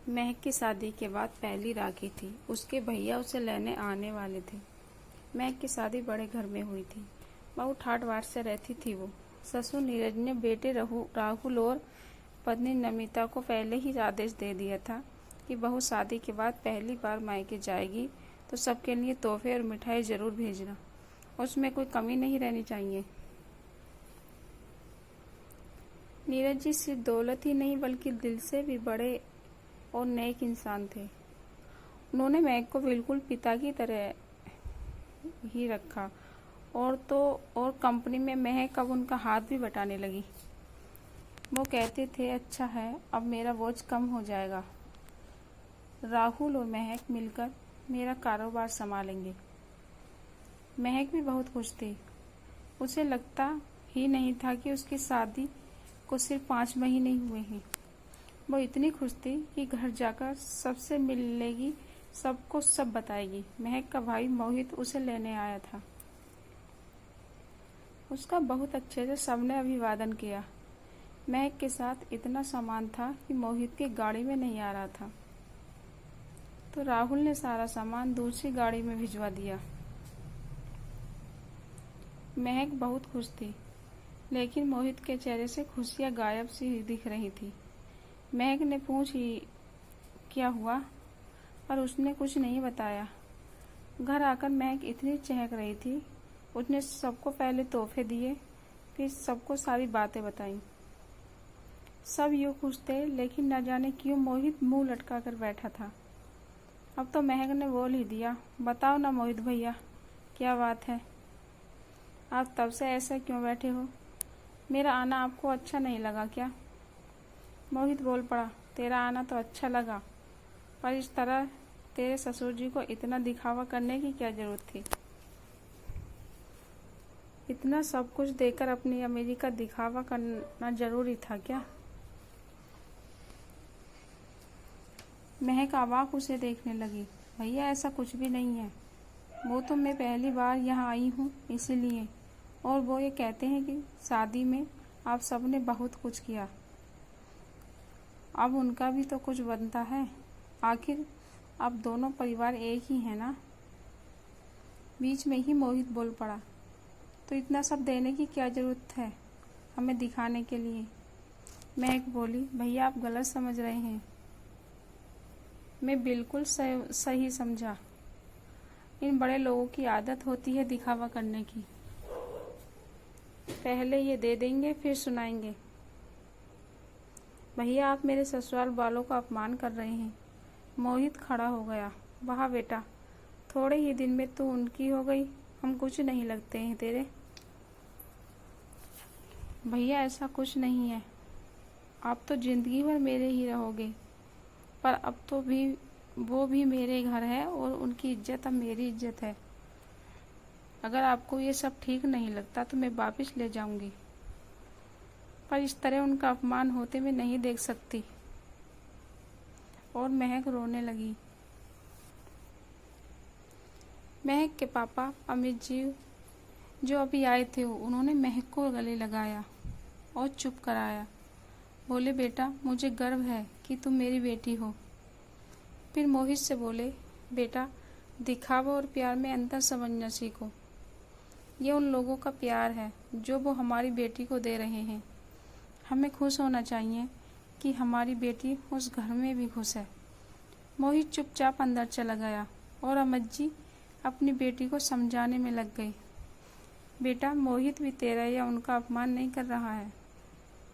महक की शादी के बाद पहली राखी थी। उसके भैया उसे लेने आने वाले थे। महक की शादी बड़े घर में हुई थी। बहुत ठाट बाट से रहती थी वो। ससुर नीरज ने बेटे राहुल और पत्नी नमिता को पहले ही आदेश दे दिया था कि बहू शादी के बाद पहली बार मायके जाएगी तो सबके लिए तोहफे और मिठाई जरूर भेजना। उसमें कोई कमी नहीं रहनी चाहिए। नीरज जी सिर्फ दौलत ही नहीं बल्कि दिल से भी बड़े और नेक इंसान थे। उन्होंने महक को बिल्कुल पिता की तरह ही रखा और कंपनी में महक अब उनका हाथ भी बटाने लगी। वो कहते थे, अच्छा है अब मेरा बोझ कम हो जाएगा। राहुल और महक मिलकर मेरा कारोबार संभालेंगे। महक भी बहुत खुश थी। उसे लगता ही नहीं था कि उसकी शादी को सिर्फ 5 महीने ही हुए हैं। वो इतनी खुश थी कि घर जाकर सबसे मिलेगी, सबको सब बताएगी। महक का भाई मोहित उसे लेने आया था। उसका बहुत अच्छे से सबने अभिवादन किया। महक के साथ इतना सामान था कि मोहित की गाड़ी में नहीं आ रहा था, तो राहुल ने सारा सामान दूसरी गाड़ी में भिजवा दिया। महक बहुत खुश थी, लेकिन मोहित के चेहरे से खुशियां गायब सी दिख रही थी। महक ने पूछी, क्या हुआ? पर उसने कुछ नहीं बताया। घर आकर महक इतनी चहक रही थी। उसने सबको पहले तोहफे दिए, फिर सबको सारी बातें बताई। सब यूं खुश थे, लेकिन न जाने क्यों मोहित मुंह लटका कर बैठा था। अब तो महक ने बोल ही दिया, बताओ ना मोहित भैया, क्या बात है? आप तब से ऐसा क्यों बैठे हो? मेरा आना आपको अच्छा नहीं लगा क्या? मोहित बोल पड़ा, तेरा आना तो अच्छा लगा, पर इस तरह तेरे ससुर जी को इतना दिखावा करने की क्या जरूरत थी? इतना सब कुछ देकर अपनी अमीरी का दिखावा करना जरूरी था क्या? महक अवाक उसे देखने लगी। भैया ऐसा कुछ भी नहीं है। वो तो मैं पहली बार यहाँ आई हूँ इसीलिए, और वो ये कहते हैं कि शादी में आप सबने बहुत कुछ किया, अब उनका भी तो कुछ बनता है। आखिर अब दोनों परिवार एक ही है ना? बीच में ही मोहित बोल पड़ा, तो इतना सब देने की क्या जरूरत है हमें दिखाने के लिए? महक बोली, भैया आप गलत समझ रहे हैं। मैं बिल्कुल सही समझा। इन बड़े लोगों की आदत होती है दिखावा करने की। पहले ये दे देंगे, फिर सुनाएंगे। भैया आप मेरे ससुराल वालों का अपमान कर रहे हैं। मोहित खड़ा हो गया। वाह बेटा, थोड़े ही दिन में तू उनकी हो गई। हम कुछ नहीं लगते हैं तेरे। भैया ऐसा कुछ नहीं है। आप तो जिंदगी भर मेरे ही रहोगे, पर अब तो वो भी मेरे घर है और उनकी इज्जत अब मेरी इज्जत है। अगर आपको ये सब ठीक नहीं लगता तो मैं वापस ले जाऊंगी, पर इस तरह उनका अपमान होते मैं नहीं देख सकती। और महक रोने लगी। महक के पापा अमित जी जो अभी आए थे, उन्होंने महक को गले लगाया और चुप कराया। बोले, बेटा मुझे गर्व है कि तुम मेरी बेटी हो। फिर मोहित से बोले, बेटा दिखावा और प्यार में अंतर समझना सीखो। ये उन लोगों का प्यार है जो वो हमारी बेटी को दे रहे हैं। हमें खुश होना चाहिए कि हमारी बेटी उस घर में भी खुश है। मोहित चुपचाप अंदर चला गया और अमित जी अपनी बेटी को समझाने में लग गई। बेटा मोहित भी तेरा या उनका अपमान नहीं कर रहा है,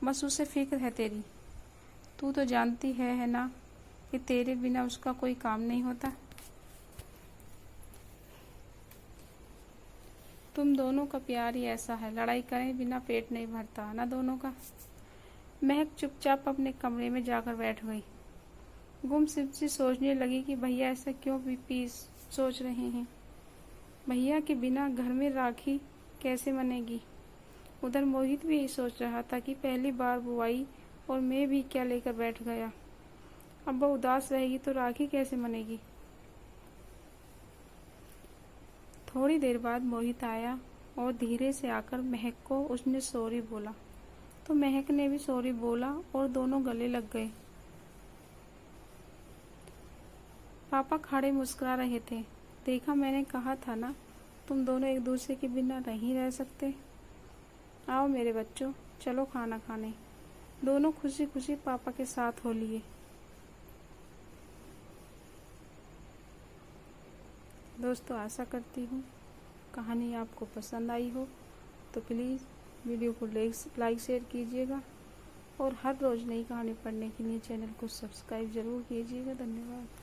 बस उसे फिक्र है तेरी। तू तो जानती है ना कि तेरे बिना उसका कोई काम नहीं होता। तुम दोनों का प्यार ही ऐसा है, लड़ाई करें बिना पेट नहीं भरता ना दोनों का। महक चुपचाप अपने कमरे में जाकर बैठ गई। गुमसुम सी सोचने लगी कि भैया ऐसा क्यों भी सोच रहे हैं। भैया के बिना घर में राखी कैसे बनेगी? उधर मोहित भी यही सोच रहा था कि पहली बार वो आई और मैं भी क्या लेकर बैठ गया। अब वो उदास रहेगी तो राखी कैसे बनेगी? थोड़ी देर बाद मोहित आया और धीरे से आकर महक को उसने सॉरी बोला, तो महक ने भी सॉरी बोला और दोनों गले लग गए। पापा खड़े मुस्कुरा रहे थे। देखा, मैंने कहा था ना, तुम दोनों एक दूसरे के बिना नहीं रह सकते। आओ मेरे बच्चों, चलो खाना खाने। दोनों खुशी खुशी पापा के साथ हो लिए। दोस्तों, आशा करती हूँ कहानी आपको पसंद आई हो, तो प्लीज़ वीडियो को लाइक शेयर कीजिएगा और हर रोज़ नई कहानी पढ़ने के लिए चैनल को सब्सक्राइब ज़रूर कीजिएगा। धन्यवाद।